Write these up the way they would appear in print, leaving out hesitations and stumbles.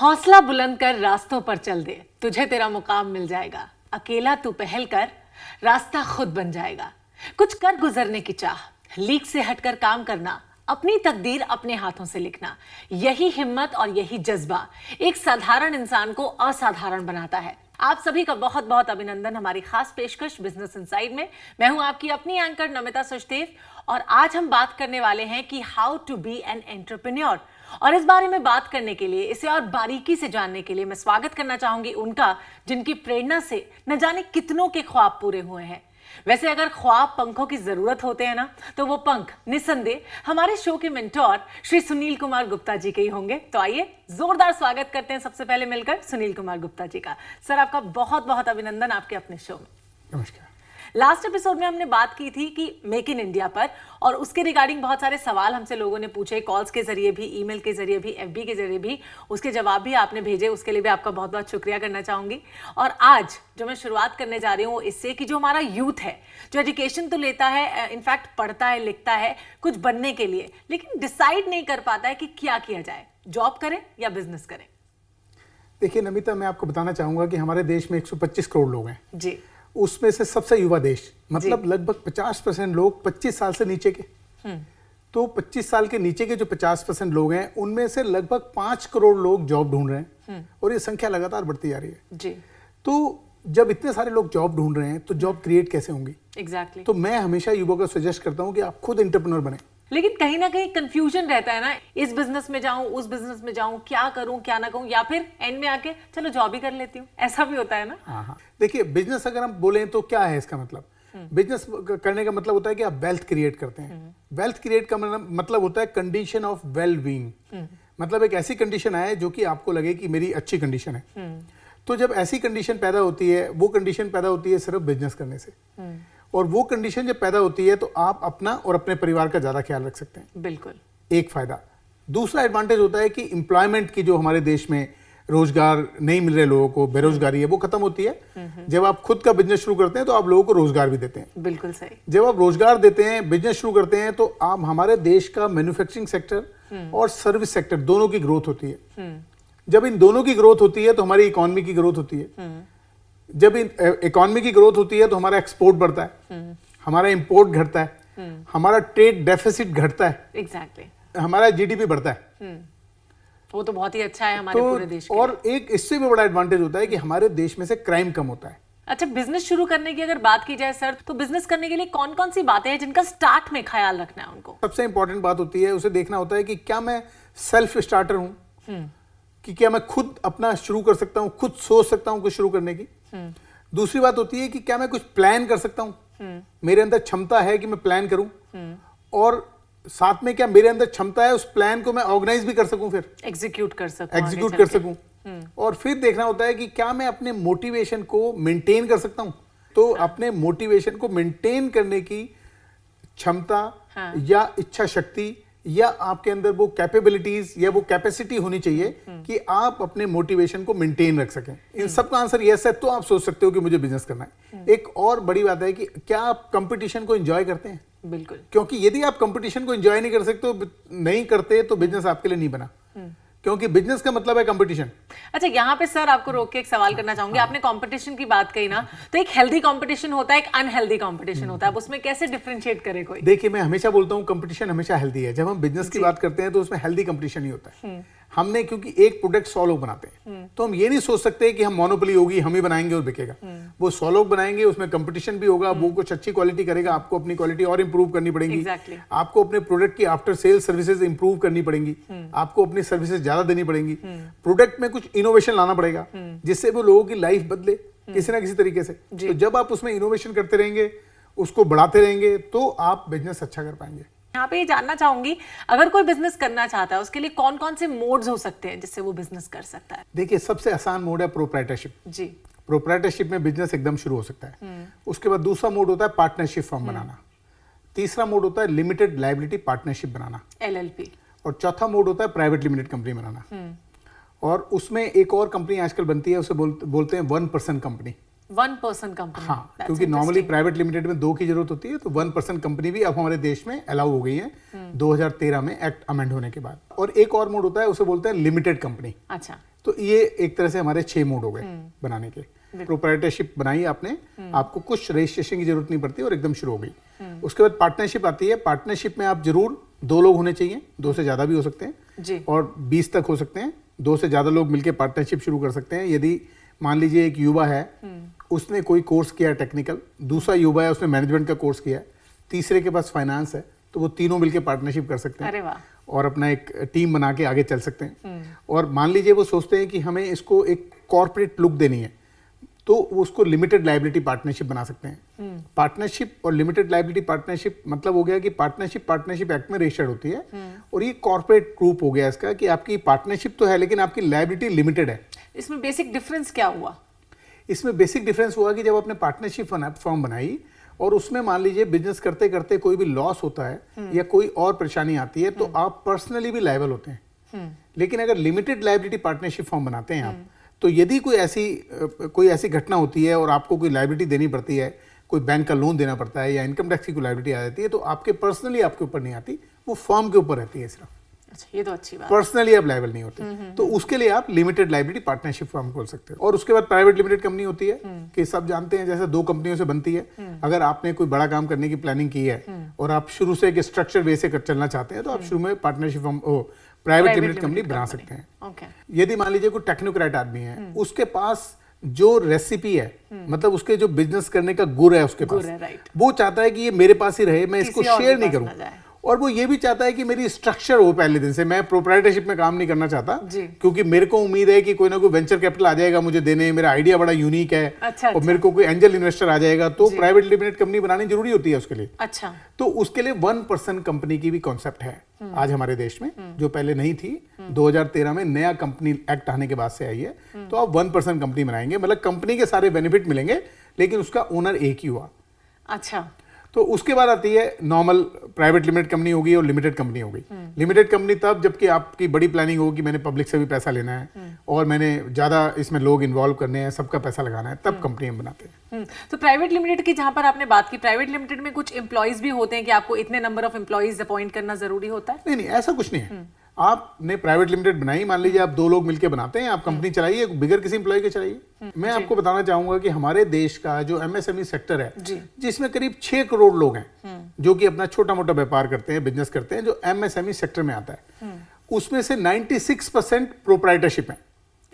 हौसला बुलंद कर रास्तों पर चल दे, तुझे तेरा मुकाम मिल जाएगा। अकेला तू पहल कर, रास्ता खुद बन जाएगा। कुछ कर गुजरने की चाह, लीक से हटकर काम करना, अपनी तकदीर अपने हाथों से लिखना, यही हिम्मत और यही जज्बा एक साधारण इंसान को असाधारण बनाता है। आप सभी का बहुत बहुत अभिनंदन हमारी खास पेशकश बिजनेस इनसाइड में। मैं हूं आपकी अपनी एंकर नमिता सचदेव और आज हम बात करने वाले हैं कि how to be an entrepreneur. और इस बारे में बात करने के लिए, इसे और बारीकी से जानने के लिए मैं स्वागत करना चाहूंगी उनका, जिनकी प्रेरणा से न जाने कितनों के ख्वाब पूरे हुए हैं। वैसे अगर ख्वाब पंखों की जरूरत होते हैं ना, तो वो पंख निस्संदेह हमारे शो के मेंटोर श्री सुनील कुमार गुप्ता जी के ही होंगे। तो आइए जोरदार स्वागत करते हैं सबसे पहले मिलकर सुनील कुमार गुप्ता जी का। सर, आपका बहुत बहुत अभिनंदन आपके अपने शो में। नमस्कार। लास्ट एपिसोड में हमने बात की थी कि मेक इन इंडिया पर, और उसके रिगार्डिंग बहुत सारे सवाल हमसे लोगों ने पूछे, कॉल्स के जरिए भी, ईमेल के जरिए भी, एफबी के जरिए भी, उसके जवाब भी आपने भेजे। उसके लिए भी आपका बहुत बहुत शुक्रिया करना चाहूंगी। और आज जो मैं शुरुआत करने जा रही हूँ इससे कि जो हमारा यूथ है, जो एजुकेशन तो लेता है, इनफैक्ट पढ़ता है, लिखता है कुछ बनने के लिए, लेकिन डिसाइड नहीं कर पाता है कि क्या किया जाए, जॉब करें या बिजनेस करें। देखिए नमिता, मैं आपको बताना चाहूंगा कि हमारे देश में 125 करोड़ लोग हैं जी। उसमें से सबसे युवा देश, मतलब लगभग 50% लोग 25 साल से नीचे के। तो 25 साल के नीचे के जो 50% लोग हैं उनमें से लगभग 5 करोड़ लोग जॉब ढूंढ रहे हैं और ये संख्या लगातार बढ़ती जा रही है जी। तो जब इतने सारे लोग जॉब ढूंढ रहे हैं तो जॉब क्रिएट कैसे होंगी? एग्जैक्टली। तो मैं हमेशा युवाओं को सजेस्ट करता हूं कि आप खुद एंटरप्रेन्योर बने। लेकिन कहीं ना कहीं कंफ्यूजन रहता है ना, इस बिजनेस में जाऊं, उस बिजनेस में जाऊं, क्या करूं क्या ना करूं, या फिर एंड में आके चलो जॉब ही कर लेती हूं, ऐसा भी होता है ना। हाँ, देखिए बिजनेस अगर हम बोलें तो क्या है इसका मतलब? बिजनेस करने का मतलब होता है कि आप वेल्थ क्रिएट करते हैं। वेल्थ क्रिएट का मतलब होता है कंडीशन ऑफ वेल बीइंग, मतलब एक ऐसी कंडीशन आए जो कि आपको लगे कि मेरी अच्छी कंडीशन है। तो जब ऐसी कंडीशन पैदा होती है, वो कंडीशन पैदा होती है सिर्फ बिजनेस करने से। और वो कंडीशन जब पैदा होती है तो आप अपना और अपने परिवार का ज्यादा ख्याल रख सकते हैं। बिल्कुल, एक फायदा। दूसरा एडवांटेज होता है कि एम्प्लॉयमेंट की, जो हमारे देश में रोजगार नहीं मिल रहे लोगों को, बेरोजगारी है, वो खत्म होती है। जब आप खुद का बिजनेस शुरू करते हैं तो आप लोगों को रोजगार भी देते हैं। बिल्कुल सही। जब आप रोजगार देते हैं, बिजनेस शुरू करते हैं, तो आप हमारे देश का मैन्युफैक्चरिंग सेक्टर और सर्विस सेक्टर दोनों की ग्रोथ होती है। जब इन दोनों की ग्रोथ होती है तो हमारी इकोनॉमी की ग्रोथ होती है। जब इकोनॉमी की ग्रोथ होती है तो हमारा एक्सपोर्ट बढ़ता है, हमारा इंपोर्ट घटता है, हमारा ट्रेड डेफिसिट घटता है, एग्जैक्टली, हमारा जीडीपी बढ़ता है। वो तो बहुत ही अच्छा है हमारे पूरे देश के और एक इससे भी बड़ा एडवांटेज होता है कि हमारे देश में से क्राइम कम होता है। अच्छा, बिजनेस शुरू करने की अगर बात की जाए सर, तो बिजनेस करने के लिए कौन कौन सी बातें हैं जिनका स्टार्ट में ख्याल रखना है उनको? सबसे इंपॉर्टेंट बात होती है, उसे देखना होता है कि क्या मैं सेल्फ स्टार्टर हूं, कि क्या मैं खुद अपना शुरू कर सकता हूं, खुद सोच सकता हूं कुछ शुरू करने की। दूसरी बात होती है कि क्या मैं कुछ प्लान कर सकता हूं, मेरे अंदर क्षमता है कि मैं प्लान करूं, और साथ में क्या मेरे अंदर क्षमता है उस प्लान को मैं ऑर्गेनाइज भी कर सकूं, फिर एग्जीक्यूट कर सकूं। और फिर देखना होता है कि क्या मैं अपने मोटिवेशन को मेंटेन कर सकता हूं। तो अपने मोटिवेशन को मेंटेन करने की क्षमता या इच्छा शक्ति या आपके अंदर वो कैपेबिलिटीज या वो कैपेसिटी होनी चाहिए कि आप अपने मोटिवेशन को मेंटेन रख सकें। इन सब का आंसर यस है तो आप सोच सकते हो कि मुझे बिजनेस करना है। एक और बड़ी बात है कि क्या आप कंपटीशन को एंजॉय करते हैं? बिल्कुल, क्योंकि यदि आप कंपटीशन को एंजॉय नहीं करते तो बिजनेस आपके लिए नहीं बना, क्योंकि बिजनेस का मतलब है कंपटीशन। अच्छा, यहाँ पे सर आपको रोक के एक सवाल करना चाहूंगी। आपने कंपटीशन की बात कही ना, तो एक हेल्दी कंपटीशन होता है, एक अनहेल्दी कंपटीशन होता है, अब उसमें कैसे डिफरेंशिएट करे कोई? देखिए, मैं हमेशा बोलता हूँ कंपटीशन हमेशा हेल्दी है। जब हम बिजनेस की बात करते हैं तो उसमें हेल्दी कंपटीशन ही होता है। हमने क्योंकि एक प्रोडक्ट 100 लोग बनाते हैं, तो हम ये नहीं सोच सकते कि हम मोनोपोली होगी, हम ही बनाएंगे और बिकेगा। वो 100 लोग बनाएंगे, उसमें कंपटीशन भी होगा, वो कुछ अच्छी क्वालिटी करेगा, आपको अपनी क्वालिटी और इंप्रूव करनी पड़ेगी। आपको अपने प्रोडक्ट की आफ्टर सेल सर्विसेज इंप्रूव करनी पड़ेंगी, आपको अपनी सर्विसेज ज्यादा देनी पड़ेंगी, प्रोडक्ट में कुछ इनोवेशन लाना पड़ेगा जिससे वो लोगों की लाइफ बदले किसी ना किसी तरीके से। तो जब आप उसमें इनोवेशन करते रहेंगे, उसको बढ़ाते रहेंगे, तो आप बिजनेस अच्छा कर पाएंगे। यहाँ पे ये जानना चाहूंगी, अगर कोई बिजनेस करना चाहता है उसके लिए कौन कौन से मोड्स हो सकते हैं जिससे वो बिजनेस कर सकता है? देखिए, सबसे आसान मोड है प्रोप्राइटरशिप जी। प्रोप्राइटरशिप में बिजनेस एकदम शुरू हो सकता है। उसके बाद दूसरा मोड होता है पार्टनरशिप फर्म बनाना। तीसरा मोड होता है लिमिटेड लायबिलिटी पार्टनरशिप बनाना, LLP। और चौथा मोड होता है प्राइवेट लिमिटेड कंपनी बनाना। और उसमें एक और कंपनी आजकल बनती है, उसे बोलते हैं 1% कंपनी। 1% कंपनी। हाँ, क्योंकि नॉर्मली प्राइवेट लिमिटेड में 2 की जरूरत होती है, तो 1% कंपनी भी अब हमारे देश में अलाउ हो गई है 2013 में एक्ट अमेंड होने के बाद। और एक और मोड होता है, उसे बोलते हैं लिमिटेड कंपनी। अच्छा, तो ये एक तरह से हमारे 6 मोड हो गए बनाने के। प्रोप्राइटरशिप बनाई आपने, आपको कुछ रजिस्ट्रेशन की जरूरत नहीं पड़ती और एकदम शुरू हो गई। उसके बाद पार्टनरशिप आती है। पार्टनरशिप में आप जरूर 2 लोग होने चाहिए, 2 से ज्यादा भी हो सकते हैं जी। और 20 तक हो सकते हैं। 2 से ज्यादा लोग मिलकर पार्टनरशिप शुरू कर सकते हैं। यदि मान लीजिए एक युवा है, उसने कोई कोर्स किया टेक्निकल, दूसरा युवा है उसने मैनेजमेंट का कोर्स किया है, तीसरे के पास फाइनेंस है, तो वो तीनों मिलकर पार्टनरशिप कर सकते हैं। अरे वाह। और अपना एक टीम बना के आगे चल सकते हैं। और मान लीजिए वो सोचते हैं कि हमें इसको एक कॉर्पोरेट लुक देनी है, तो वो उसको लिमिटेड लायबिलिटी पार्टनरशिप बना सकते हैं। पार्टनरशिप और लिमिटेड लायबिलिटी पार्टनरशिप मतलब हो गया कि पार्टनरशिप एक्ट में रजिस्टर्ड होती है और ये कॉर्पोरेट ग्रुप हो गया इसका कि आपकी पार्टनरशिप तो है लेकिन आपकी लायबिलिटी लिमिटेड है। इसमें बेसिक डिफरेंस क्या हुआ? इसमें बेसिक डिफरेंस हुआ कि जब आपने पार्टनरशिप फॉर्म बनाई और उसमें मान लीजिए बिजनेस करते करते कोई भी लॉस होता है या कोई और परेशानी आती है तो आप पर्सनली भी लायबल होते हैं। लेकिन अगर लिमिटेड लायबिलिटी पार्टनरशिप फॉर्म बनाते हैं आप, तो यदि कोई ऐसी घटना होती है और आपको कोई लायबिलिटी देनी पड़ती है, कोई बैंक का लोन देना पड़ता है या इनकम टैक्स की कोई लायबिलिटी आ जाती है, तो आपके पर्सनली आपके ऊपर नहीं आती, वो फॉर्म के ऊपर रहती है सिर्फ। अच्छा, ये तो अच्छी बात। पर्सनली आप लायबल नहीं होते, तो उसके लिए आप लिमिटेड लायबिलिटी पार्टनरशिप फॉर्म खोल सकते हो। और उसके बाद प्राइवेट लिमिटेड कंपनी होती है कि सब जानते हैं जैसे 2 कंपनियों से बनती है। अगर आपने कोई बड़ा काम करने की प्लानिंग की है और आप शुरू से एक स्ट्रक्चर वे से चलना चाहते हैं, तो आप शुरू में partnership form private limited company बना सकते हैं। ओके। यदि मान लीजिए कोई टेक्नोक्रेट आदमी है, उसके पास जो रेसिपी है, मतलब उसके जो बिजनेस करने का गुर है उसके पास, वो चाहता है कि ये मेरे पास ही रहे, मैं इसको शेयर नहीं करूं। और वो ये भी चाहता है कि मेरी स्ट्रक्चर हो पहले दिन से, मैं प्रोप्राइटरशिप में काम नहीं करना चाहता क्योंकि मेरे को उम्मीद है कि कोई ना कोई वेंचर कैपिटल आ जाएगा मुझे देने, मेरा आइडिया बड़ा यूनिक है। अच्छा, और मेरे को कोई एंजल इन्वेस्टर आ जाएगा, तो प्राइवेट लिमिटेड कंपनी बनानी जरूरी होती है उसके लिए। अच्छा। तो उसके लिए 1% कंपनी की भी कॉन्सेप्ट है आज हमारे देश में, जो पहले नहीं थी। 2013 में नया कंपनी एक्ट आने के बाद से आई है। तो आप 1% कंपनी बनाएंगे, मतलब कंपनी के सारे बेनिफिट मिलेंगे लेकिन उसका ओनर एक ही हुआ। अच्छा। तो उसके बाद आती है नॉर्मल प्राइवेट लिमिटेड कंपनी होगी और लिमिटेड कंपनी होगी। लिमिटेड कंपनी तब जबकि आपकी बड़ी प्लानिंग होगी कि मैंने पब्लिक से भी पैसा लेना है और मैंने ज्यादा इसमें लोग इन्वॉल्व करने हैं, सबका पैसा लगाना है, तब कंपनी हम बनाते हैं। तो प्राइवेट लिमिटेड की जहां पर आपने बात की, प्राइवेट लिमिटेड में कुछ एम्प्लॉइज भी होते हैं कि आपको इतने नंबर ऑफ एम्प्लॉइज अपॉइंट करना जरूरी होता है? नहीं, ऐसा कुछ नहीं है। आपने प्राइवेट लिमिटेड बनाई, मान लीजिए आप 2 लोग मिलकर बनाते हैं, आप कंपनी चलाइए, बिगर किसी एम्प्लॉय के चलाइए। मैं आपको बताना चाहूंगा कि हमारे देश का जो एमएसएमई सेक्टर है, जिसमें करीब 6 करोड़ लोग हैं जो कि अपना छोटा मोटा व्यापार करते हैं, बिजनेस करते हैं, जो एमएसएमई सेक्टर में आता है, उसमें से 96% प्रोप्राइटरशिप है।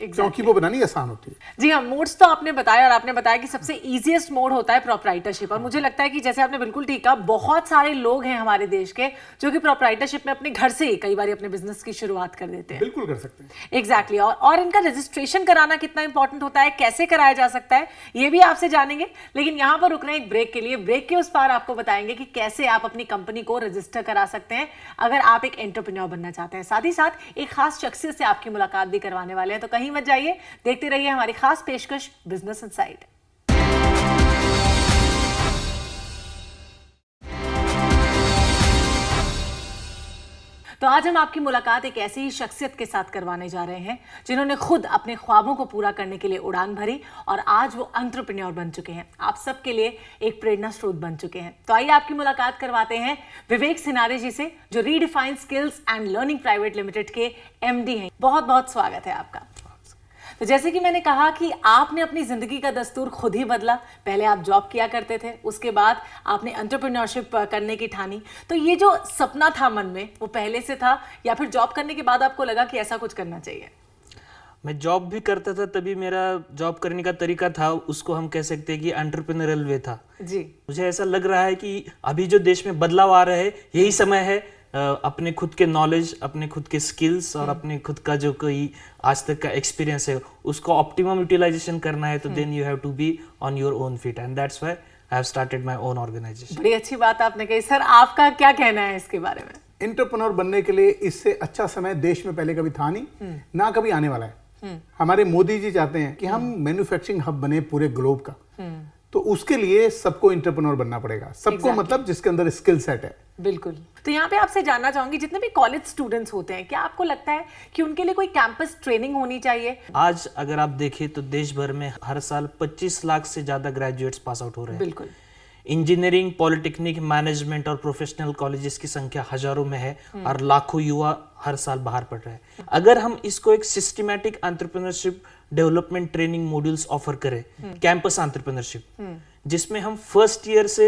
क्योंकि वो बनानी आसान होती है। जी हाँ, मोड्स तो आपने बताया और आपने बताया कि सबसे इजीएस्ट मोड होता है प्रोप्राइटरशिप। और मुझे लगता है कि जैसे आपने बिल्कुल ठीक कहा, बहुत सारे लोग हैं हमारे देश के जो कि प्रोप्राइटरशिप में अपने घर से ही कई बार अपने बिजनेस की शुरुआत कर देते हैं। बिल्कुल कर सकते हैं। एग्जैक्टली। और इनका रजिस्ट्रेशन कराना कितना इंपॉर्टेंट होता है, कैसे कराया जा सकता है, ये भी आपसे जानेंगे। लेकिन यहाँ पर रुक रहे हैं एक ब्रेक के लिए। ब्रेक के उस पार आपको बताएंगे कि कैसे आप अपनी कंपनी को रजिस्टर करा सकते हैं अगर आप एक एंटरप्रेन्योर बनना चाहते हैं। साथ ही साथ एक खास शख्सियत से आपकी मुलाकात भी करवाने वाले हैं, तो कहीं मत जाइए, देखते रहिए हमारी खास पेशकश बिजनेस इनसाइड। तो आज हम आपकी मुलाकात एक ऐसी ही शख्सियत के साथ करवाने जा रहे हैं जिन्होंने खुद अपने ख्वाबों को पूरा करने के लिए उड़ान भरी और आज वो एंटरप्रेन्योर बन चुके हैं। आप सबके लिए एक प्रेरणा स्रोत बन चुके हैं। तो आइए आपकी मुलाकात करवाते हैं विवेक सिनारे जी से, जो redefine skills and learning private limited के एमडी हैं। बहुत बहुत स्वागत है आपका। तो जैसे कि मैंने कहा कि आपने अपनी जिंदगी का दस्तूर खुद ही बदला। पहले आप जॉब किया करते थे, उसके बाद आपने एंटरप्रेन्योरशिप करने की ठानी। तो ये जो सपना था मन में, वो पहले से था या फिर जॉब करने के बाद आपको लगा कि ऐसा कुछ करना चाहिए? मैं जॉब भी करता था, तभी मेरा जॉब करने का तरीका था, उसको हम कह सकते हैं कि एंटरप्रेन्योरल वे था जी। मुझे ऐसा लग रहा है कि अभी जो देश में बदलाव आ रहा है, यही समय है अपने खुद के नॉलेज, अपने खुद के स्किल्स और अपने खुद का जो कोई आज तक का एक्सपीरियंस है, उसको ऑप्टिमम यूटिलाइजेशन करना है। तो then you have to be on your own feet and that's why I have started my own organisation. बड़ी अच्छी बात आपने कही। सर, आपका क्या कहना है इसके बारे में? एंटरप्रेन्योर बनने के लिए इससे अच्छा समय देश में पहले कभी था नहीं, ना कभी आने वाला है। हमारे मोदी जी चाहते हैं कि हम मैन्युफैक्चरिंग हब बने पूरे ग्लोब का। तो उसके लिए सबको एंटरप्रेन्योर बनना पड़ेगा, सबको मतलब जिसके अंदर स्किल सेट है। बिल्कुल। तो यहाँ पे आपसे जानना चाहूंगी, जितने भी कॉलेज स्टूडेंट्स होते हैं, क्या आपको लगता है कि उनके लिए कोई कैंपस ट्रेनिंग होनी चाहिए? आज अगर आप देखें तो देश भर में हर साल 25 लाख से ज्यादा ग्रेजुएट्स पास आउट हो रहे हैं। बिल्कुल। इंजीनियरिंग, पॉलिटेक्निक, मैनेजमेंट और प्रोफेशनल कॉलेजेस की संख्या हजारों में है और लाखों युवा हर साल बाहर पढ़ रहे हैं। अगर हम इसको एक systematic entrepreneurship development training modules offer करें, कैंपस एंटरप्रेन्योरशिप, जिसमें हम फर्स्ट ईयर से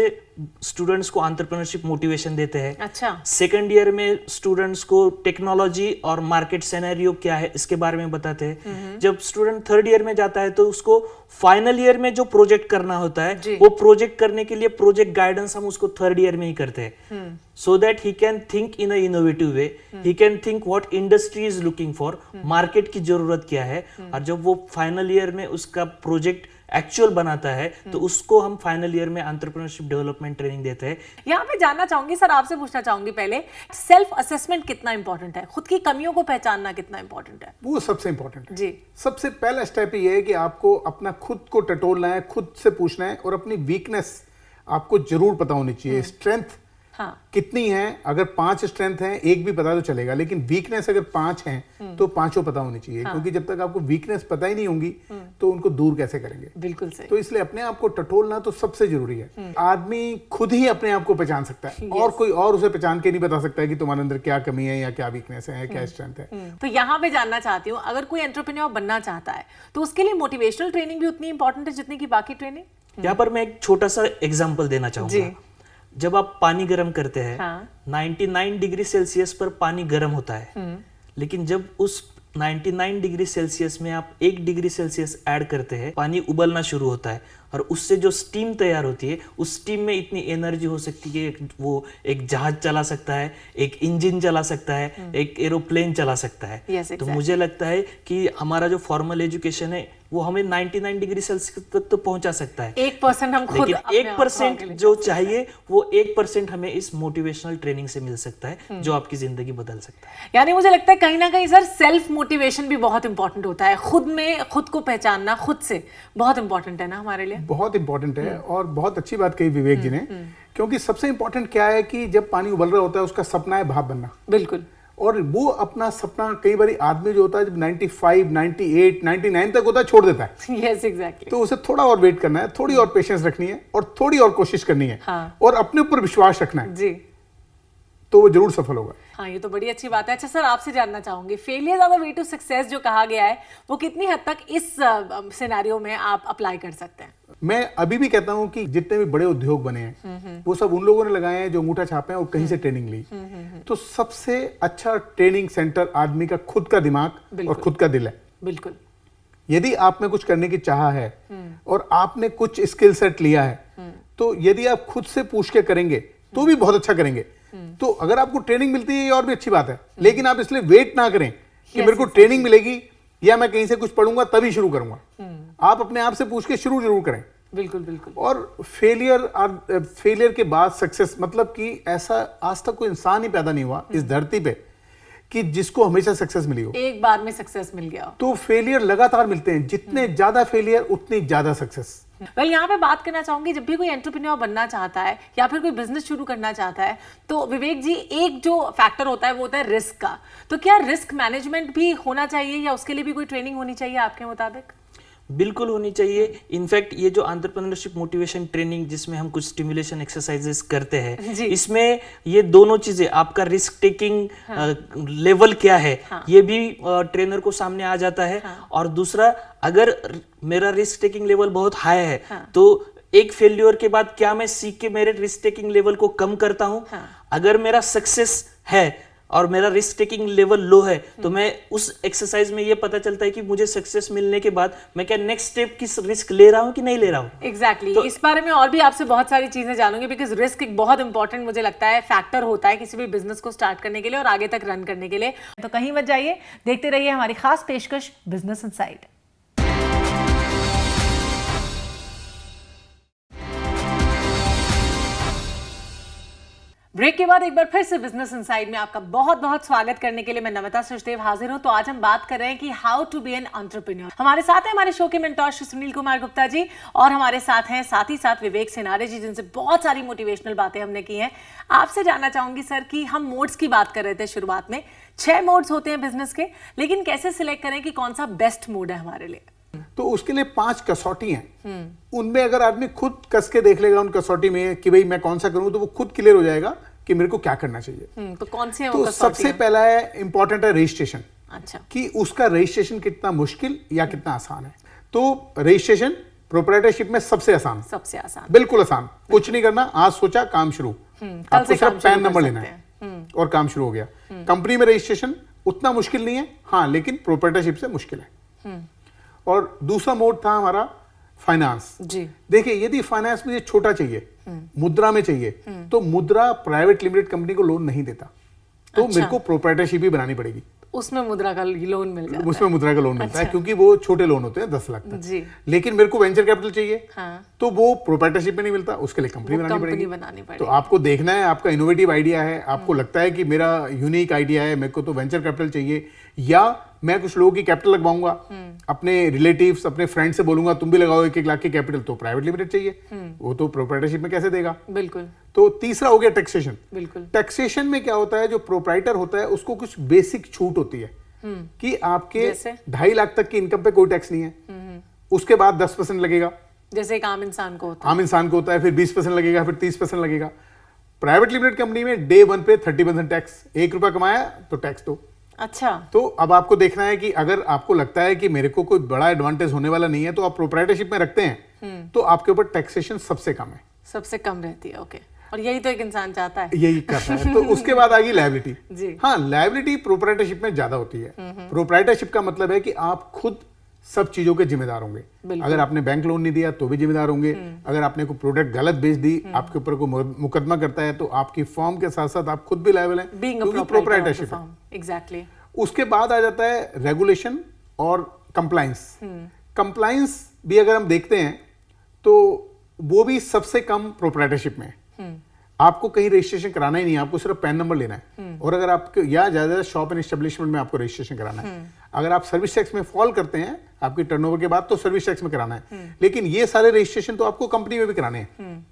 स्टूडेंट्स को एंटरप्रेन्योरशिप मोटिवेशन देते हैं। अच्छा। सेकंड ईयर में स्टूडेंट्स को टेक्नोलॉजी और मार्केट सिनेरियो क्या है इसके बारे में बताते हैं। जब स्टूडेंट थर्ड ईयर में जाता है तो उसको फाइनल ईयर में जो प्रोजेक्ट करना होता है वो प्रोजेक्ट करने के लिए प्रोजेक्ट गाइडेंस हम उसको थर्ड ईयर में ही करते हैं, so that he can think in a innovative way, he can think what industry is looking for, market की जरूरत क्या है। और जब वो फाइनल ईयर में उसका प्रोजेक्ट एक्चुअल बनाता है तो उसको हम फाइनल ईयर में एंटरप्रेन्योरशिप डेवलपमेंट ट्रेनिंग देते हैं। यहाँ पे जानना चाहूंगी सर, आपसे पूछना चाहूंगी पहले, सेल्फ असेसमेंट कितना इंपॉर्टेंट है, खुद की कमियों को पहचानना कितना इंपॉर्टेंट है? वो सबसे इंपॉर्टेंट है जी। सबसे पहला स्टेप ये है कि आपको अपना खुद को टटोलना है, खुद से पूछना है, और अपनी वीकनेस आपको जरूर पता होनी चाहिए। स्ट्रेंथ कितनी है, अगर 5 स्ट्रेंथ हैं, एक भी पता तो चलेगा, लेकिन वीकनेस अगर 5 हैं तो 5 पता होनी चाहिए। क्योंकि जब तक आपको वीकनेस पता ही नहीं होंगी तो उनको दूर कैसे करेंगे? बिल्कुल सही। तो इसलिए अपने आप को टटोलना तो सबसे जरूरी है। आदमी खुद ही अपने आप को पहचान सकता है, और कोई और उसे पहचान के नहीं बता सकता है कि तुम्हारे अंदर क्या कमी है या क्या वीकनेस है, क्या स्ट्रेंथ है। तो यहाँ पे जानना चाहती हूँ, अगर कोई एंटरप्रेन्योर बनना चाहता है तो उसके लिए मोटिवेशनल ट्रेनिंग भी उतनी इंपॉर्टेंट है जितनी की बाकी ट्रेनिंग? यहाँ पर मैं एक छोटा सा एग्जांपल देना चाहूंगा। जब आप पानी गर्म करते हैं, 99 डिग्री सेल्सियस पर पानी गर्म होता है, लेकिन जब उस 99 डिग्री सेल्सियस में आप 1 डिग्री सेल्सियस ऐड करते हैं, पानी उबलना शुरू होता है, और उससे जो स्टीम तैयार होती है, उस स्टीम में इतनी एनर्जी हो सकती है कि वो एक जहाज चला सकता है, एक इंजन चला सकता है, एक एरोप्लेन चला सकता है। तो मुझे लगता है कि हमारा जो फॉर्मल एजुकेशन है वो हमें 99 डिग्री सेल्सियस तक तो पहुंचा सकता है। 1% हम खुद, लेकिन 1% जो चाहिए वो 1% हमें इस मोटिवेशनल ट्रेनिंग से मिल सकता है, जो आपकी जिंदगी बदल सकता है। यानी मुझे लगता है कहीं ना कहीं सर सेल्फ मोटिवेशन भी बहुत इंपॉर्टेंट होता है, खुद में खुद को पहचानना खुद से बहुत इंपॉर्टेंट है ना हमारे लिए? बहुत इंपॉर्टेंट है, और बहुत अच्छी बात कही विवेक जी ने। क्योंकि सबसे इंपॉर्टेंट क्या है कि जब पानी उबल रहा होता है उसका सपना है भाप बनना। बिल्कुल। और वो अपना सपना कई बार आदमी जो होता है जब 95, 98, 99 तक होता है छोड़ देता है। Yes exactly. तो उसे थोड़ा और वेट करना है, थोड़ी और पेशेंस रखनी है, और थोड़ी और कोशिश करनी है, और अपने ऊपर विश्वास रखना है जी, तो वो जरूर सफल होगा। हाँ, ये तो बड़ी अच्छी बात है। अच्छा सर, आपसे जानना चाहूंगी, failure is the way to success जो कहा गया है, वो कितनी हद तक इस सिनेरियो में आप अप्लाई कर सकते हैं? मैं अभी भी कहता हूं कि जितने भी बड़े उद्योग बने हैं वो सब उन लोगों ने लगाए हैं जो अंगूठा छापे हैं और कहीं से ट्रेनिंग ली। तो सबसे अच्छा ट्रेनिंग सेंटर आदमी का खुद का दिमाग और खुद का दिल है। बिल्कुल। यदि आप में कुछ करने की चाह है और आपने कुछ स्किल सेट लिया है, तो यदि आप खुद से पूछ के करेंगे तो भी बहुत अच्छा करेंगे। तो अगर आपको ट्रेनिंग मिलती है ये और भी अच्छी बात है, लेकिन आप इसलिए वेट ना करें कि मेरे को ट्रेनिंग मिलेगी या मैं कहीं से कुछ पढ़ूंगा तभी शुरू करूंगा। आप अपने आप से पूछ के शुरू जरूर करें। बिल्कुल बिल्कुल। और फेलियर के बाद सक्सेस, मतलब कि ऐसा आज तक कोई इंसान ही पैदा नहीं हुआ इस धरती पे कि जिसको हमेशा सक्सेस मिली हो, एक बार में सक्सेस मिल गया हो। तो फेलियर लगातार मिलते हैं, जितने ज्यादा फेलियर उतनी ज्यादा सक्सेस। वेल, यहाँ पे बात करना चाहूंगी, जब भी कोई एंटरप्रेन्योर बनना चाहता है या फिर कोई बिजनेस शुरू करना चाहता है, तो विवेक जी एक जो फैक्टर होता है वो होता है रिस्क का। तो क्या रिस्क मैनेजमेंट भी होना चाहिए या उसके लिए भी कोई ट्रेनिंग होनी चाहिए आपके मुताबिक? बिल्कुल होनी चाहिए। इनफैक्ट ये जो एंटरप्रेन्योरशिप मोटिवेशन ट्रेनिंग जिसमें हम कुछ स्टिमुलेशन एक्सरसाइजेस करते हैं, इसमें ये दोनों चीजें, आपका रिस्क टेकिंग लेवल क्या है, ये भी ट्रेनर को सामने आ जाता है। और दूसरा, अगर मेरा रिस्क टेकिंग लेवल बहुत हाई है तो एक फेल्योर के बाद क्या मैं सीख के मेरे रिस्क टेकिंग लेवल को कम करता हूं? अगर मेरा सक्सेस है और मेरा रिस्क टेकिंग लेवल लो है तो मैं उस एक्सरसाइज में ये पता चलता है कि मुझे सक्सेस मिलने के बाद मैं क्या नेक्स्ट स्टेप की रिस्क ले रहा हूं कि नहीं ले रहा हूं। एग्जैक्टली। इस बारे में और भी आपसे बहुत सारी चीजें जानूंगी, बिकॉज रिस्क एक बहुत इंपॉर्टेंट मुझे लगता है फैक्टर होता है किसी भी बिजनेस को स्टार्ट करने के लिए और आगे तक रन करने के लिए। तो कहीं मत जाइए, देखते रहिए हमारी खास पेशकश बिजनेस इनसाइड। ब्रेक के बाद एक बार फिर से बिजनेस इनसाइड में आपका बहुत बहुत स्वागत करने के लिए मैं नमिता सचदेव हाजिर हूं। तो आज हम बात कर रहे हैं कि how to be an entrepreneur. हमारे साथ हैं हमारे शो के मेंटोर श्री सुनील कुमार गुप्ता जी, और हमारे साथ हैं साथ ही साथ विवेक सिनारे जी, जिनसे बहुत सारी मोटिवेशनल बातें हमने की हैं। आपसे जानना चाहूंगी सर कि हम मोड्स की बात कर रहे थे शुरुआत में। 6 मोड्स होते हैं बिजनेस के, लेकिन कैसे सिलेक्ट करें कि कौन सा बेस्ट मोड है हमारे लिए? तो उसके लिए 5 कसौटी हैं। उनमें अगर आदमी खुद कस के देख लेगा उन कसौटी में कि भाई मैं कौन सा करूं, तो वो खुद क्लियर हो जाएगा कि मेरे को क्या करना चाहिए। तो कौन सी है वो तो कसौटियां? सबसे पहला है इंपॉर्टेंट है रजिस्ट्रेशन, अच्छा, कि उसका रजिस्ट्रेशन कितना मुश्किल या कितना आसान है। तो रजिस्ट्रेशन प्रोप्राइटरशिप में सबसे आसान, सबसे आसान, बिल्कुल आसान, कुछ नहीं करना, आज सोचा काम शुरू, कल आपको से काम सिर्फ शुरू पैन कर नंबर सकते लेना है हैं। और काम शुरू हो गया। कंपनी में रजिस्ट्रेशन उतना मुश्किल नहीं है, हाँ, लेकिन प्रोप्राइटरशिप से मुश्किल है। और दूसरा मोड था हमारा फाइनेंस। जी, देखिए यदि फाइनेंस मुझे छोटा चाहिए, मुद्रा में चाहिए, तो मुद्रा प्राइवेट लिमिटेड कंपनी को लोन नहीं देता, तो अच्छा। मेरे को प्रोप्राइटरशिप भी बनानी पड़ेगी। उसमें मुद्रा का लोन मिल जाता उसमें मुद्रा का लोन मिलता है, क्योंकि वो छोटे लोन होते हैं 10 लाख है। तक। जी, लेकिन मेरे को वेंचर कैपिटल चाहिए, हाँ, तो वो प्रोप्राइटरशिप में नहीं मिलता, उसके लिए कंपनी बनानी कंपनी पड़ेगी। बनानी तो पड़ेगी। आपको देखना है, आपका इनोवेटिव आइडिया है, आपको लगता है कि मेरा यूनिक आइडिया है, मेरे को तो वेंचर कैपिटल चाहिए, या मैं कुछ लोगों की कैपिटल लगवाऊंगा, अपने रिलेटिव्स, अपने फ्रेंड से बोलूंगा तुम भी लगाओ 1-1 लाख की कैपिटल, तो प्राइवेट लिमिटेड चाहिए, वो तो प्रोप्राइटरशिप में कैसे देगा। बिल्कुल तो तीसरा हो गया टैक्सेशन। बिल्कुल। टैक्सेशन में क्या होता है, जो प्रोप्राइटर होता है उसको कुछ बेसिक छूट होती है कि आपके जैसे? 2.5 लाख तक की इनकम पे कोई टैक्स नहीं है, उसके बाद 10% लगेगा, जैसे एक आम इंसान को होता है। आम इंसान को होता है, फिर 20% लगेगा, फिर 30% लगेगा। प्राइवेट लिमिटेड कंपनी में डे 1 पे 30% टैक्स, 1 रुपया कमाया तो टैक्स दो। अच्छा, तो अब आपको देखना है कि अगर आपको लगता है कि मेरे को कोई बड़ा एडवांटेज होने वाला नहीं है, तो आप प्रोप्राइटरशिप में रखते हैं, तो आपके ऊपर टैक्सेशन सबसे कम है, सबसे कम रहती है। ओके, और यही तो एक इंसान चाहता है। यही करता है। तो उसके बाद आ गई लायबिलिटी। जी, हाँ, लायबिलिटी प्रोप्राइटरशिप में ज्यादा होती है। प्रोप्राइटरशिप का मतलब है कि आप खुद सब चीजों के जिम्मेदार होंगे। अगर आपने बैंक लोन नहीं दिया तो भी जिम्मेदार होंगे, अगर आपने कोई प्रोडक्ट गलत बेच दी, आपके ऊपर कोई मुकदमा करता है, तो आपकी फर्म के साथ साथ आप खुद भी लायबल हैं, क्योंकि प्रोप्राइटरशिप है। एग्जैक्टली। उसके बाद आ जाता है रेगुलेशन और कंप्लाइंस। कंप्लाइंस भी अगर हम देखते हैं तो वो भी सबसे कम प्रोप्राइटरशिप में है। आपको कहीं रजिस्ट्रेशन कराना ही नहीं है, आपको सिर्फ पैन नंबर लेना है, और अगर आपको या ज्यादा शॉप एंड एस्टेब्लिशमेंट में आपको रजिस्ट्रेशन कराना है। अगर आप सर्विस टैक्स में फॉल करते हैं आपकी टर्नओवर के बाद, तो सर्विस टैक्स में कराना है, लेकिन ये सारे रजिस्ट्रेशन तो आपको कंपनी में भी कराने हैं।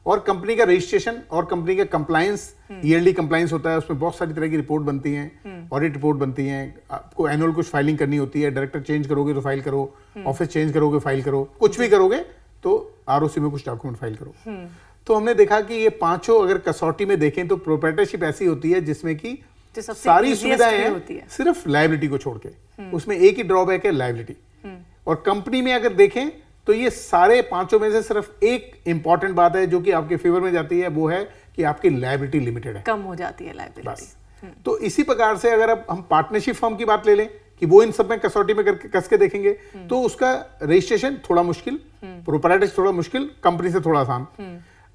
और कंपनी का रजिस्ट्रेशन और कंपनी का कंप्लायंस, ईयरली कंप्लायंस होता है, उसमें बहुत सारी तरह की रिपोर्ट बनती हैं, ऑडिट रिपोर्ट बनती हैं, आपको एनुअल कुछ फाइलिंग करनी होती है, डायरेक्टर चेंज करोगे तो फाइल करो, ऑफिस चेंज करोगे फाइल करो, कुछ भी करोगे तो आरओसी में कुछ डॉक्यूमेंट फाइल करो। तो हमने देखा कि ये पांचों अगर कसौटी में देखें तो प्रोप्राइटरशिप ऐसी होती है जिसमें कि सारी सुविधाएं हैं सिर्फ लायबिलिटी को छोड़ के। उसमें एक ही ड्रॉबैक है, लायबिलिटी। और कंपनी में अगर देखें तो ये सारे पांचों में से सिर्फ एक इंपॉर्टेंट बात है जो कि आपके फेवर में जाती है, वो है कि आपकी लायबिलिटी लिमिटेड है, कम हो जाती है लायबिलिटी। तो इसी प्रकार से अगर अब हम पार्टनरशिप फर्म की बात ले लें कि वो इन सब में कसौटी में करके कस के देखेंगे, तो उसका रजिस्ट्रेशन थोड़ा मुश्किल, प्रोप्राइटरशिप थोड़ा मुश्किल, कंपनी से थोड़ा आसान।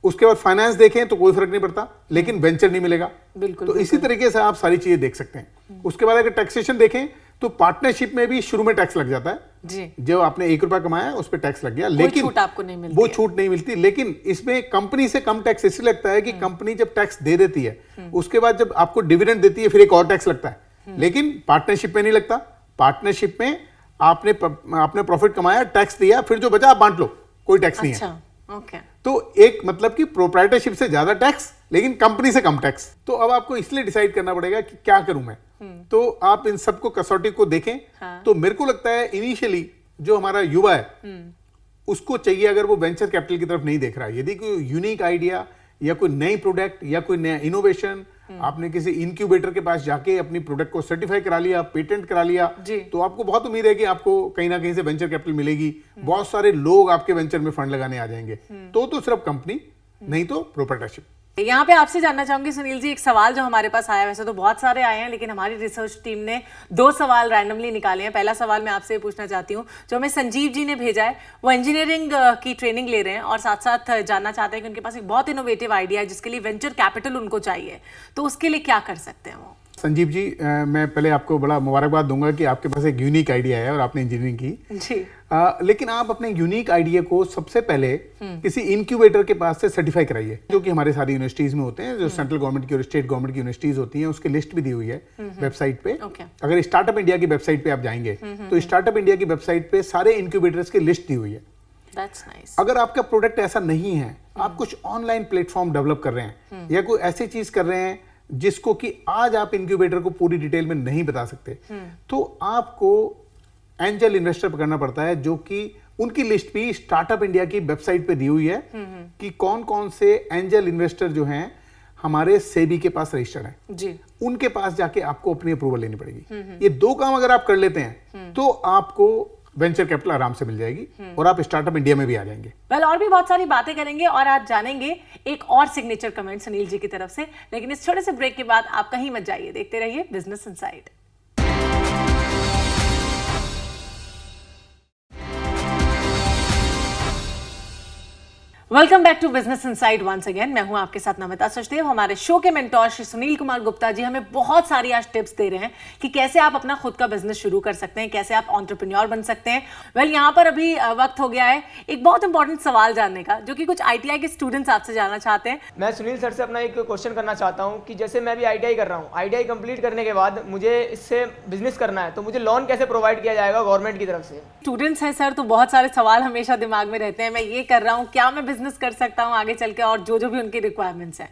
उसके बाद फाइनेंस देखें तो कोई फर्क नहीं पड़ता, लेकिन वेंचर नहीं मिलेगा। बिल्कुल, तो इसी तरीके से आप सारी चीजें देख सकते हैं। उसके बाद अगर टैक्सेशन देखें तो पार्टनरशिप में भी शुरू में टैक्स लग जाता है जी, जो आपने 1 रुपया कमाया उस पर टैक्स लग गया, लेकिन छूट आपको नहीं मिलती, वो छूट नहीं मिलती। लेकिन इसमें कंपनी से कम टैक्स इसलिए लगता है कि कंपनी जब टैक्स दे देती है उसके बाद जब आपको डिविडेंड देती है फिर एक और टैक्स लगता है, लेकिन पार्टनरशिप में नहीं लगता। पार्टनरशिप में आपने प्रॉफिट कमाया, टैक्स दिया, फिर जो बचा आप बांट लो, कोई टैक्स नहीं है। अच्छा, ओके। तो एक मतलब कि प्रोप्राइटरशिप से ज्यादा टैक्स लेकिन कंपनी से कम टैक्स। तो अब आपको इसलिए डिसाइड करना पड़ेगा कि क्या करूं मैं। तो आप इन सबको कसौटी को देखें। तो मेरे को लगता है इनिशियली जो हमारा युवा है उसको चाहिए, अगर वो वेंचर कैपिटल की तरफ नहीं देख रहा है, यदि कोई यूनिक आइडिया या कोई नई प्रोडक्ट या कोई नया इनोवेशन, आपने किसी इंक्यूबेटर के पास जाके अपनी प्रोडक्ट को सर्टिफाई करा लिया, पेटेंट करा लिया, तो आपको बहुत उम्मीद है कि आपको कहीं ना कहीं से वेंचर कैपिटल मिलेगी, बहुत सारे लोग आपके वेंचर में फंड लगाने आ जाएंगे। तो सिर्फ कंपनी, नहीं तो प्रोप्राइटरशिप। यहाँ पे आपसे जानना चाहूंगी सुनील जी, एक सवाल जो हमारे पास आया, वैसे तो बहुत सारे आए हैं लेकिन हमारी रिसर्च टीम ने 2 सवाल रैंडमली निकाले हैं। पहला सवाल मैं आपसे पूछना चाहती हूँ, जो हमें संजीव जी ने भेजा है, वो इंजीनियरिंग की ट्रेनिंग ले रहे हैं और साथ साथ जानना चाहते हैं कि उनके पास एक बहुत इनोवेटिव आइडिया है जिसके लिए वेंचर कैपिटल उनको चाहिए, तो उसके लिए क्या कर सकते हैं वो? संजीव जी, मैं पहले आपको बड़ा मुबारकबाद दूंगा कि आपके पास एक यूनिक आइडिया है और आपने इंजीनियरिंग की जी। लेकिन आप अपने यूनिक आइडिया को सबसे पहले किसी इंक्यूबेटर के पास से सर्टिफाई कराइए, जो कि हमारे सारी यूनिवर्सिटीज में होते हैं, जो सेंट्रल गवर्नमेंट की और स्टेट गवर्नमेंट की यूनिवर्सिटीज होती हैं, उसकी लिस्ट भी दी हुई है वेबसाइट पे। अगर स्टार्टअप इंडिया की वेबसाइट पे आप जाएंगे तो स्टार्टअप इंडिया की वेबसाइट पे सारे इंक्यूबेटर्स की लिस्ट दी हुई है। That's nice. अगर आपका प्रोडक्ट ऐसा नहीं है, आप कुछ ऑनलाइन प्लेटफॉर्म डेवलप कर रहे हैं या कोई ऐसी चीज कर रहे हैं जिसको कि आज आप इंक्यूबेटर को पूरी डिटेल में नहीं बता सकते, तो आपको एंजल इन्वेस्टर पकड़ना पड़ता है, जो कि उनकी लिस्ट भी स्टार्टअप इंडिया की वेबसाइट पे दी हुई है कि कौन कौन से एंजल इन्वेस्टर जो हैं हमारे सेबी के पास रजिस्टर्ड हैं जी, उनके पास जाके आपको अपनी अप्रूवल लेनी पड़ेगी। ये 2 काम अगर आप कर लेते हैं तो आपको वेंचर कैपिटल आराम से मिल जाएगी और आप स्टार्टअप इंडिया में भी आ जाएंगे। वेल और भी बहुत सारी बातें करेंगे और आज जानेंगे एक और सिग्नेचर कमेंट सुनील जी की तरफ से, लेकिन इस छोटे से ब्रेक के बाद आप कहीं मत जाइए, देखते रहिए business inside. Welcome back to business inside once again. मैं हूं आपके साथ नमिता सचदेव। हमारे शो के मेंटोर श्री सुनील कुमार गुप्ता जी हमें बहुत सारी आज टिप्स दे रहे हैं कि कैसे आप अपना खुद का बिजनेस शुरू कर सकते हैं, कैसे आप एंटरप्रेन्योर बन सकते हैं। वेल यहाँ पर अभी वक्त हो गया है एक बहुत इंपॉर्टेंट सवाल जानने का, जो कि कुछ ITI के स्टूडेंट्स आपसे जानना चाहते हैं। मैं सुनील सर से अपना एक क्वेश्चन करना चाहता हूँ कि जैसे मैं भी ITI कर रहा हूँ, ITI कंप्लीट करने के बाद मुझे इससे बिजनेस करना है, तो मुझे लोन कैसे प्रोवाइड किया जाएगा गवर्नमेंट की तरफ से? स्टूडेंट्स हैं सर, तो बहुत सारे सवाल हमेशा दिमाग में रहते हैं, मैं ये कर रहा हूँ, क्या मैं बिजनेस कर सकता हूँ आगे चल के, और जो भी उनकी रिक्वायरमेंट्स हैं,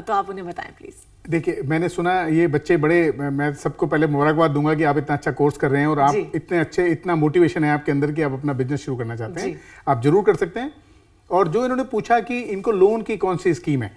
तो आप उन्हें बताएं प्लीज। देखिए, मैंने सुना ये बच्चे बड़े, मैं सबको पहले मुबारकबाद दूंगा कि आप इतना अच्छा कोर्स कर रहे हैं और आप इतने अच्छे, इतना मोटिवेशन है आपके अंदर कि आप अपना बिजनेस शुरू करना चाहते हैं। आप जरूर कर सकते हैं। और जो इन्होंने पूछा कि इनको लोन की कौन सी स्कीम है,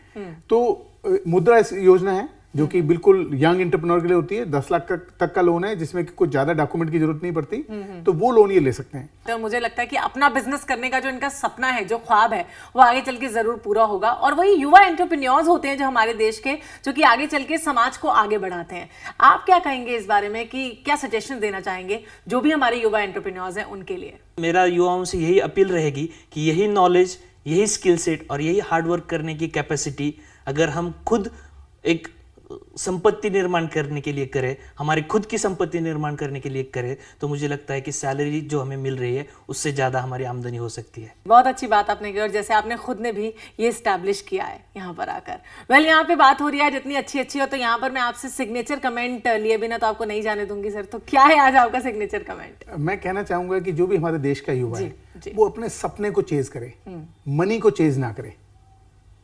तो मुद्रा योजना है जो कि बिल्कुल यंग एंटरप्रेन्योर के लिए होती है। 10 लाख तक का लोन है जिसमें कि कुछ ज्यादा डॉक्यूमेंट की जरूरत नहीं पड़ती, तो वो लोन ये ले सकते हैं। तो मुझे लगता है कि अपना बिजनेस करने का जो इनका सपना है, जो ख्वाब है, वो आगे चल के जरूर पूरा होगा। और वही युवा एंटरप्रेन्योर्स होते हैं जो हमारे देश के, जो कि आगे चल के समाज को आगे बढ़ाते हैं। आप क्या कहेंगे इस बारे में, कि क्या सजेशन देना चाहेंगे जो भी हमारे युवा एंटरप्रेन्योर्स हैं उनके लिए? मेरा युवाओं से यही अपील रहेगी कि यही नॉलेज, यही स्किल सेट और यही हार्डवर्क करने की कैपेसिटी अगर हम खुद एक संपत्ति निर्माण करने के लिए करें, हमारी खुद की संपत्ति निर्माण करने के लिए करें, तो मुझे लगता है कि सैलरी जो हमें मिल रही है उससे ज़्यादा हमारी आमदनी हो सकती है। बहुत अच्छी बात आपने की, और जैसे आपने खुद ने भी ये स्टैब्लिश किया है यहाँ पर आकर। वेल यहाँ पे बात हो रही है जितनी अच्छी हो, तो यहाँ पर मैं आपसे सिग्नेचर कमेंट लिए बिना तो आपको नहीं जाने दूंगी सर। तो क्या है आज आपका सिग्नेचर कमेंट? मैं कहना चाहूंगा कि जो भी हमारे देश का युवा है वो अपने सपने को चेज करे, मनी को चेज ना करे।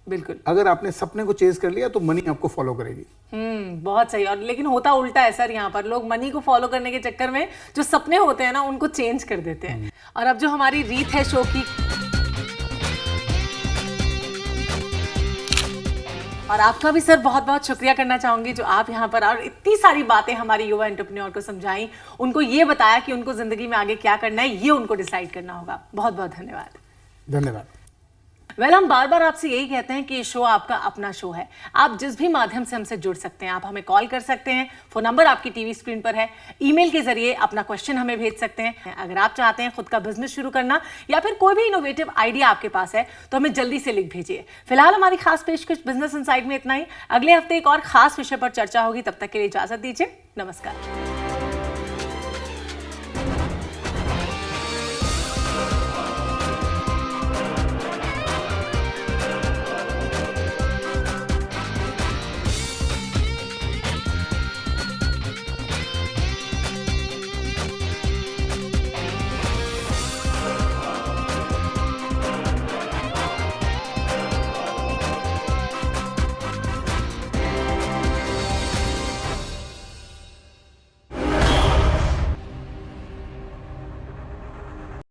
बिल्कुल, अगर आपने सपने को चेज कर लिया तो मनी आपको फॉलो करेगी। बहुत सही। और लेकिन होता उल्टा है सर, यहाँ पर लोग मनी को फॉलो करने के चक्कर में जो सपने होते हैं ना, उनको चेंज कर देते हैं। और अब जो हमारी रीत है शो की, और आपका भी सर बहुत बहुत शुक्रिया करना चाहूंगी जो आप यहाँ पर और इतनी सारी बातें हमारे युवा एंटरप्रेन्योर को समझाई, उनको ये बताया कि उनको जिंदगी में आगे क्या करना है, ये उनको डिसाइड करना होगा। बहुत बहुत धन्यवाद। धन्यवाद। वेल हम बार बार आपसे यही कहते हैं कि ये शो आपका अपना शो है। आप जिस भी माध्यम से हमसे जुड़ सकते हैं, आप हमें कॉल कर सकते हैं, फोन नंबर आपकी टीवी स्क्रीन पर है, ईमेल के जरिए अपना क्वेश्चन हमें भेज सकते हैं। अगर आप चाहते हैं खुद का बिजनेस शुरू करना या फिर कोई भी इनोवेटिव आइडिया आपके पास है, तो हमें जल्दी से लिख भेजिए। फिलहाल हमारी खास पेशकश बिजनेस इनसाइड में इतना ही। अगले हफ्ते एक और खास विषय पर चर्चा होगी, तब तक के लिए इजाजत दीजिए। नमस्कार।